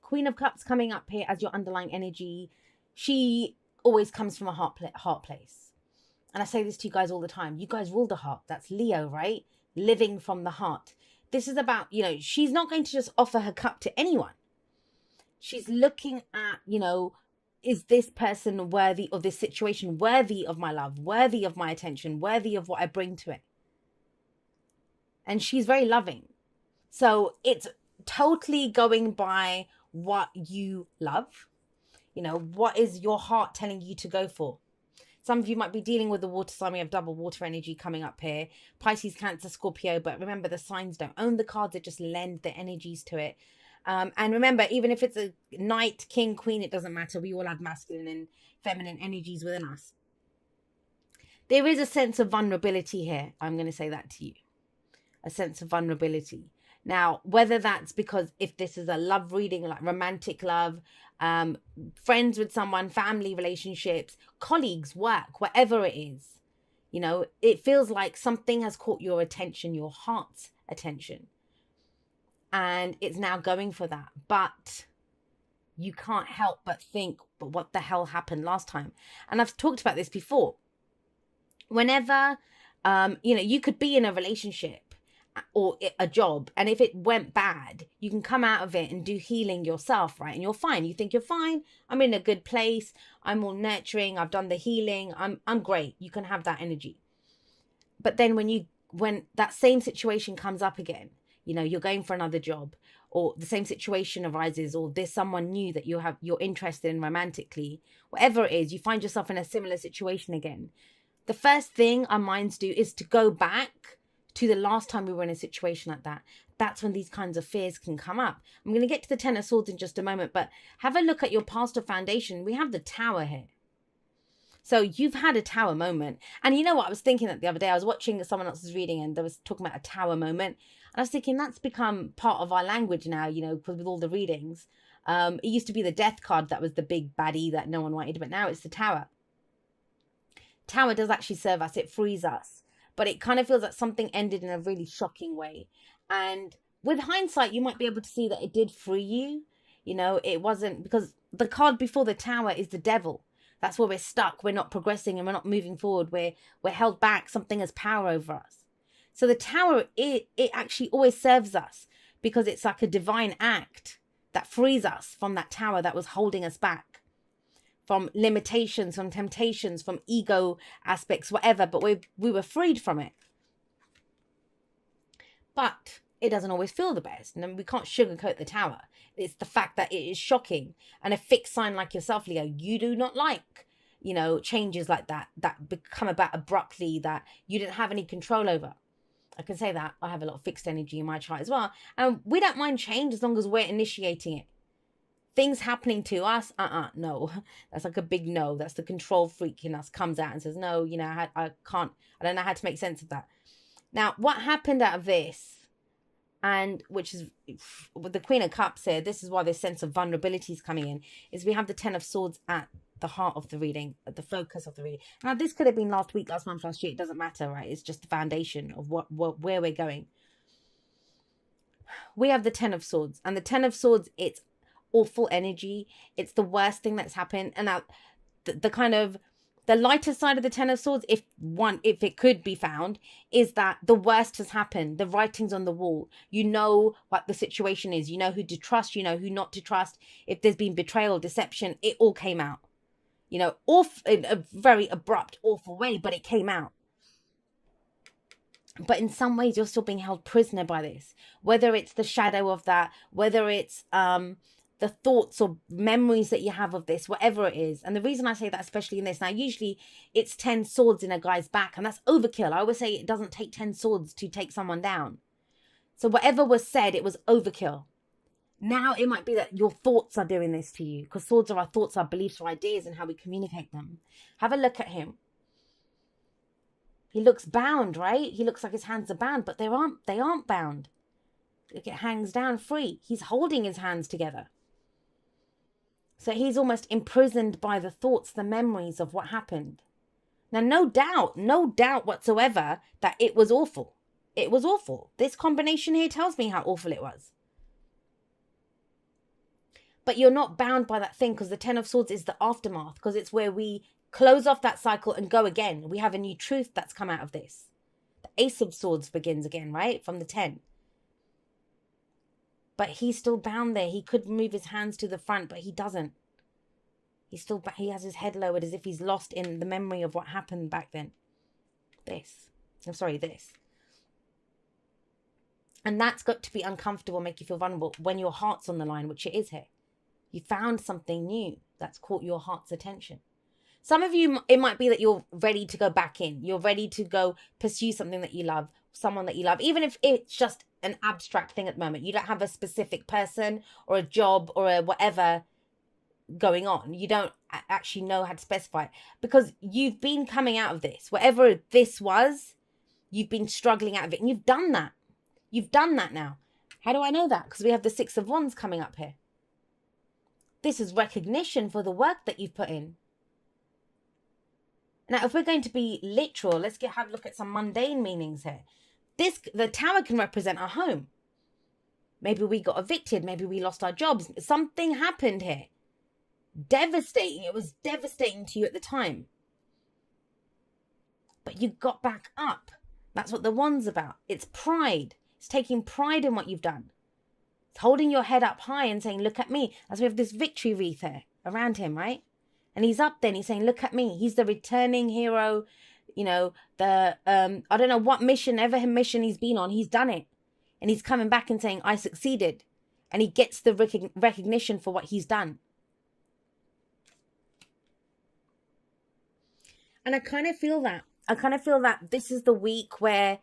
Queen of Cups coming up here as your underlying energy. She always comes from a heart place. And I say this to you guys all the time. You guys rule the heart. That's Leo, right? Living from the heart. This is about, she's not going to just offer her cup to anyone. She's looking at, is this person worthy of this situation, worthy of my love, worthy of my attention, worthy of what I bring to it? And she's very loving. So it's totally going by what you love. What is your heart telling you to go for? Some of you might be dealing with the water sign. We have double water energy coming up here. Pisces, Cancer, Scorpio. But remember, the signs don't own the cards. They just lend the energies to it. And remember, even if it's a knight, king, queen, it doesn't matter. We all have masculine and feminine energies within us. There is a sense of vulnerability here. I'm going to say that to you. A sense of vulnerability. Now, whether that's because if this is a love reading, like romantic love, friends with someone, family relationships, colleagues, work, whatever it is, it feels like something has caught your attention, your heart's attention. And it's now going for that. But you can't help but think, but what the hell happened last time? And I've talked about this before. Whenever, you could be in a relationship or a job, and if it went bad, you can come out of it and do healing yourself, right? And you're fine. You think you're fine. I'm in a good place. I'm all nurturing. I've done the healing. I'm great. You can have that energy. But then when that same situation comes up again, you're going for another job, or the same situation arises, or there's someone new that you're interested in romantically, whatever it is, you find yourself in a similar situation again. The first thing our minds do is to go back to the last time we were in a situation like that. That's when these kinds of fears can come up. I'm going to get to the Ten of Swords in just a moment, but have a look at your past or foundation. We have the Tower here. So you've had a Tower moment. And you know what? I was thinking that the other day, I was watching someone else's reading and they was talking about a Tower moment. And I was thinking that's become part of our language now, because with all the readings. It used to be the Death card that was the big baddie that no one wanted, but now it's the Tower. Tower does actually serve us. It frees us. But it kind of feels like something ended in a really shocking way. And with hindsight, you might be able to see that it did free you. It wasn't, because the card before the Tower is the Devil. That's where we're stuck. We're not progressing and we're not moving forward. We're held back. Something has power over us. So the Tower, it actually always serves us because it's like a divine act that frees us from that Tower that was holding us back. From limitations, from temptations, from ego aspects, whatever, but we were freed from it. But it doesn't always feel the best. And we can't sugarcoat the Tower. It's the fact that it is shocking. And a fixed sign like yourself, Leo, you do not like, changes like that become about abruptly, that you didn't have any control over. I can say that. I have a lot of fixed energy in my chart as well. And we don't mind change as long as we're initiating it. Things happening to us, no. That's like a big no. That's the control freak in us comes out and says, no, I don't know how to make sense of that. Now, what happened out of this, and which is with the Queen of Cups here, this is why this sense of vulnerability is coming in, is we have the Ten of Swords at the heart of the reading, at the focus of the reading. Now, this could have been last week, last month, last year. It doesn't matter, right? It's just the foundation of where we're going. We have the Ten of Swords, and the Ten of Swords, it's awful energy. It's the worst thing that's happened. And now the kind of the lighter side of the Ten of Swords, if it could be found, is that the worst has happened. The writing's on the wall. You know what the situation is. You know who to trust. You know who not to trust. If there's been betrayal, deception, it all came out. Off in a very abrupt, awful way, but it came out. But in some ways, you're still being held prisoner by this. Whether it's the shadow of that, whether it's the thoughts or memories that you have of this, whatever it is. And the reason I say that, especially in this, now usually it's 10 swords in a guy's back, and that's overkill. I always say it doesn't take 10 swords to take someone down. So whatever was said, it was overkill. Now it might be that your thoughts are doing this to you, because swords are our thoughts, our beliefs, our ideas, and how we communicate them. Have a look at him. He looks bound, right? He looks like his hands are bound, but they aren't bound. Look, it hangs down free. He's holding his hands together. So he's almost imprisoned by the thoughts, the memories of what happened. Now, no doubt whatsoever that it was awful. It was awful. This combination here tells me how awful it was. But you're not bound by that thing, because the Ten of Swords is the aftermath, because it's where we close off that cycle and go again. We have a new truth that's come out of this. The Ace of Swords begins again, right? From the 10. But he's still bound there. He could move his hands to the front, but he doesn't. He has his head lowered as if he's lost in the memory of what happened back then. This. And that's got to be uncomfortable, make you feel vulnerable when your heart's on the line, which it is here. You found something new that's caught your heart's attention. Some of you, it might be that you're ready to go back in. You're ready to go pursue something that you love, someone that you love, even if it's just an abstract thing at the moment. You don't have a specific person or a job or a whatever going on. You don't actually know how to specify it, because you've been coming out of this. Whatever this was, you've been struggling out of it, and you've done that. You've done that now. How do I know that? Because we have the Six of Wands coming up here. This is recognition for the work that you've put in. Now, if we're going to be literal, let's have a look at some mundane meanings here. The Tower can represent our home. Maybe we got evicted. Maybe we lost our jobs. Something happened here. Devastating. It was devastating to you at the time. But you got back up. That's what the Wand's about. It's pride. It's taking pride in what you've done. It's holding your head up high and saying, look at me. As we have this victory wreath here around him, right? And he's up there and he's saying, look at me. He's the returning hero. You know, I don't know what mission he's been on. He's done it. And he's coming back and saying, I succeeded. And he gets the recognition for what he's done. And I kind of feel that. This is the week where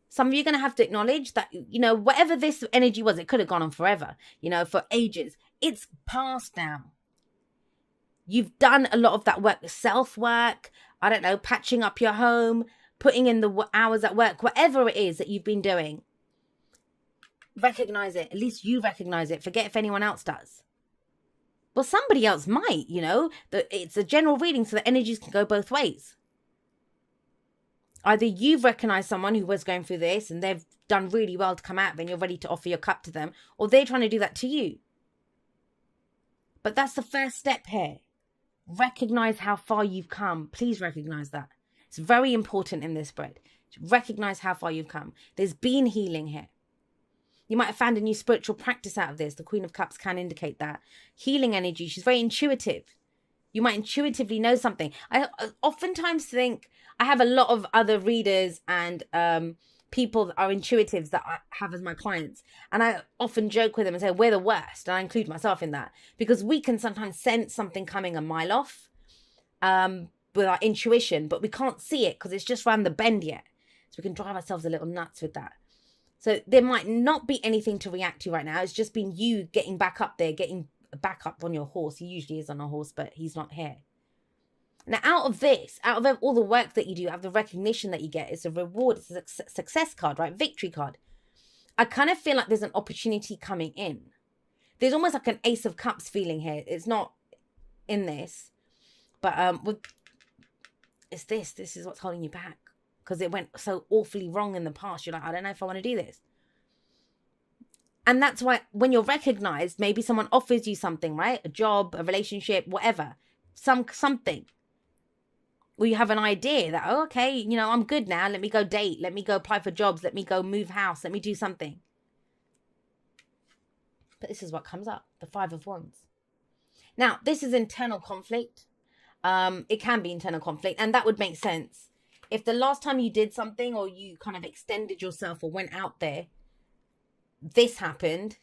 some of you are going to have to acknowledge that, you know, whatever this energy was, it could have gone on forever, you know, for ages. It's past now. You've done a lot of that work, self-work, I don't know, patching up your home, putting in the hours at work, whatever it is that you've been doing. Recognize it. At least you recognize it. Forget if anyone else does. Well, somebody else might, you know. It's a general reading, so the energies can go both ways. Either you've recognized someone who was going through this and they've done really well to come out of it and you're ready to offer your cup to them, or they're trying to do that to you. But that's the first step here. Recognize how far you've come. Please recognize that. It's very important in this spread. Recognize how far you've come. There's been healing here. You might have found a new spiritual practice out of this. The Queen of Cups can indicate that. Healing energy. She's very intuitive. You might intuitively know something. I oftentimes think, I have a lot of other readers and people that are intuitives that I have as my clients. And I often joke with them and say, we're the worst. And I include myself in that. Because we can sometimes sense something coming a mile off with our intuition. But we can't see it because it's just round the bend yet. So we can drive ourselves a little nuts with that. So there might not be anything to react to right now. It's just been you getting back up there, getting back up on your horse. He usually is on a horse, but he's not here. Now, out of all the work that you do, out of the recognition that you get, it's a reward, it's a success card, right? Victory card. I kind of feel like there's an opportunity coming in. There's almost like an Ace of Cups feeling here. It's not in this, but it's this. This is what's holding you back because it went so awfully wrong in the past. You're like, I don't know if I want to do this. And that's why when you're recognized, maybe someone offers you something, right? A job, a relationship, whatever, something. Or you have an idea that, oh, okay, you know, I'm good now. Let me go date. Let me go apply for jobs. Let me go move house. Let me do something. But this is what comes up. The Five of Wands. Now, this is internal conflict. It can be internal conflict. And that would make sense. If the last time you did something or you kind of extended yourself or went out there, this happened,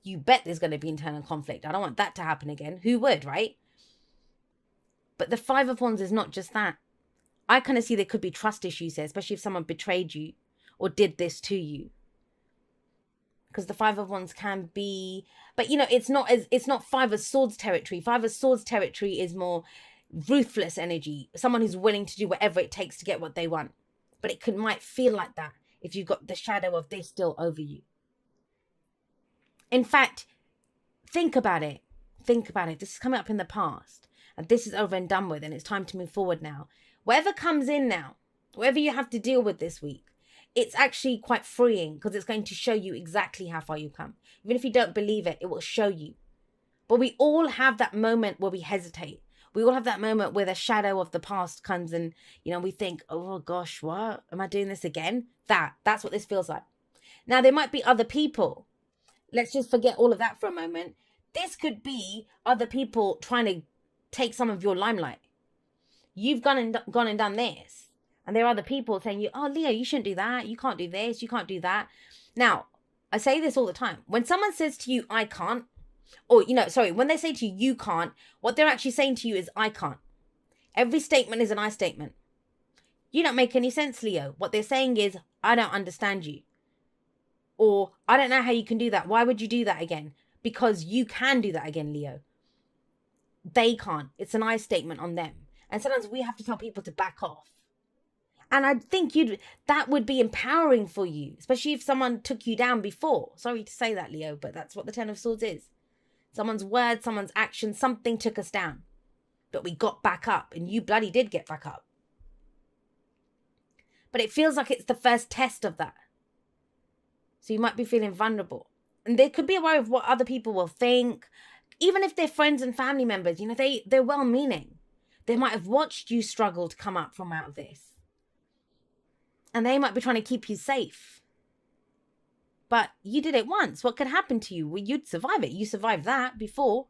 you bet there's going to be internal conflict. I don't want that to happen again. Who would, right? But the Five of Wands is not just that. I kind of see there could be trust issues here, especially if someone betrayed you or did this to you. Because the Five of Wands can be, but you know, it's not Five of Swords territory. Five of Swords territory is more ruthless energy. Someone who's willing to do whatever it takes to get what they want. But it might feel like that if you've got the shadow of this still over you. In fact, think about it. Think about it. This is coming up in the past. And this is over and done with. And it's time to move forward now. Whatever comes in now, whatever you have to deal with this week, it's actually quite freeing because it's going to show you exactly how far you've come. Even if you don't believe it, it will show you. But we all have that moment where we hesitate. We all have that moment where the shadow of the past comes and, we think, oh gosh, what? Am I doing this again? That's what this feels like. Now, there might be other people. Let's just forget all of that for a moment. This could be other people trying to take some of your limelight. You've gone and done this. And there are other people saying, oh, Leo, you shouldn't do that. You can't do this. You can't do that. Now, I say this all the time. When someone says to you, I can't, or, when they say to you, you can't, what they're actually saying to you is, I can't. Every statement is an I statement. You don't make any sense, Leo. What they're saying is, I don't understand you. Or, I don't know how you can do that. Why would you do that again? Because you can do that again, Leo. They can't. It's an I statement on them. And sometimes we have to tell people to back off. And I think that would be empowering for you, especially if someone took you down before. Sorry to say that, Leo, but that's what the Ten of Swords is. Someone's word, someone's action, something took us down. But we got back up, and you bloody did get back up. But it feels like it's the first test of that. So you might be feeling vulnerable. And there could be a worry of what other people will think. Even if they're friends and family members, they're well-meaning. They might have watched you struggle to come up from out of this. And they might be trying to keep you safe. But you did it once. What could happen to you? Well, you'd survive it. You survived that before.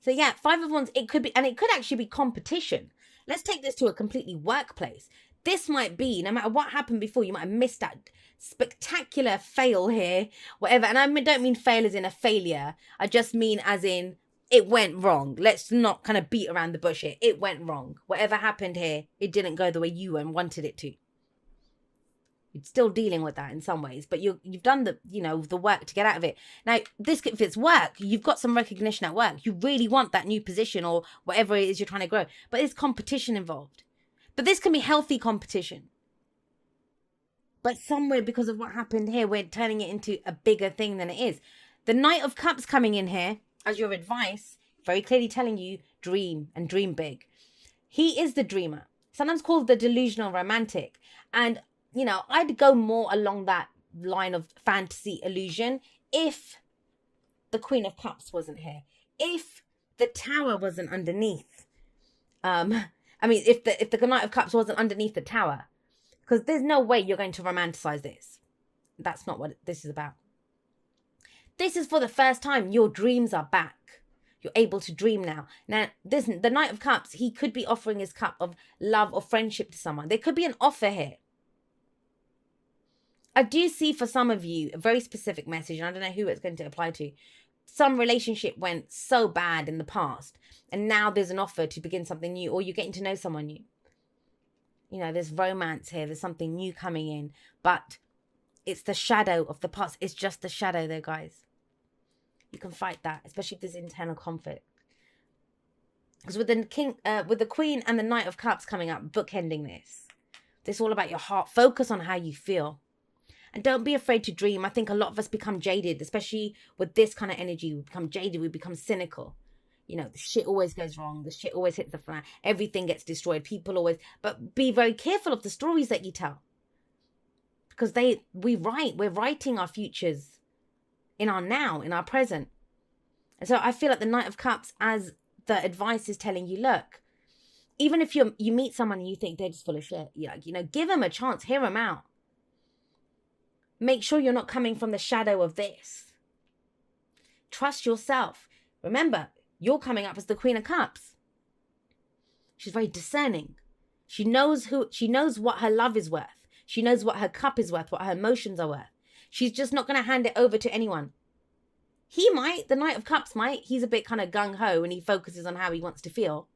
So yeah, Five of Wands, it could be, and it could actually be competition. Let's take this to a completely workplace. This might be, no matter what happened before, you might have missed that spectacular fail here, whatever. And I don't mean fail as in a failure. I just mean as in, it went wrong. Let's not kind of beat around the bush here. It went wrong. Whatever happened here, it didn't go the way you wanted it to. You're still dealing with that in some ways, but you've done the work to get out of it. Now, if it's work, you've got some recognition at work. You really want that new position or whatever it is you're trying to grow, but there's competition involved. But this can be healthy competition. But somewhere, because of what happened here, we're turning it into a bigger thing than it is. The Knight of Cups coming in here as your advice, very clearly telling you, dream and dream big. He is the dreamer, sometimes called the delusional romantic. And, I'd go more along that line of fantasy illusion if the Queen of Cups wasn't here. If the Tower wasn't underneath. If the Knight of Cups wasn't underneath the Tower. Because there's no way you're going to romanticize this. That's not what this is about. This is for the first time. Your dreams are back. You're able to dream now. Now, the Knight of Cups, he could be offering his cup of love or friendship to someone. There could be an offer here. I do see for some of you a very specific message, and I don't know who it's going to apply to. Some relationship went so bad in the past, and now there's an offer to begin something new, or you're getting to know someone new. There's romance here. There's something new coming in, but it's the shadow of the past. It's just the shadow there, guys. You can fight that, especially if there's internal conflict. Because with the Queen and the Knight of Cups coming up, bookending this is all about your heart. Focus on how you feel. And don't be afraid to dream. I think a lot of us become jaded, especially with this kind of energy. We become jaded. We become cynical. The shit always goes wrong. The shit always hits the fan. Everything gets destroyed. People always... But be very careful of the stories that you tell. Because we're writing our futures in our now, in our present. And so I feel like the Knight of Cups, as the advice is telling you, look, even if you meet someone and you think they're just full of shit, give them a chance, hear them out. Make sure you're not coming from the shadow of this. Trust yourself. Remember, you're coming up as the Queen of Cups. She's very discerning. She knows what her love is worth. She knows what her cup is worth, what her emotions are worth. She's just not going to hand it over to anyone. He might, the Knight of Cups might. He's a bit kind of gung-ho and he focuses on how he wants to feel.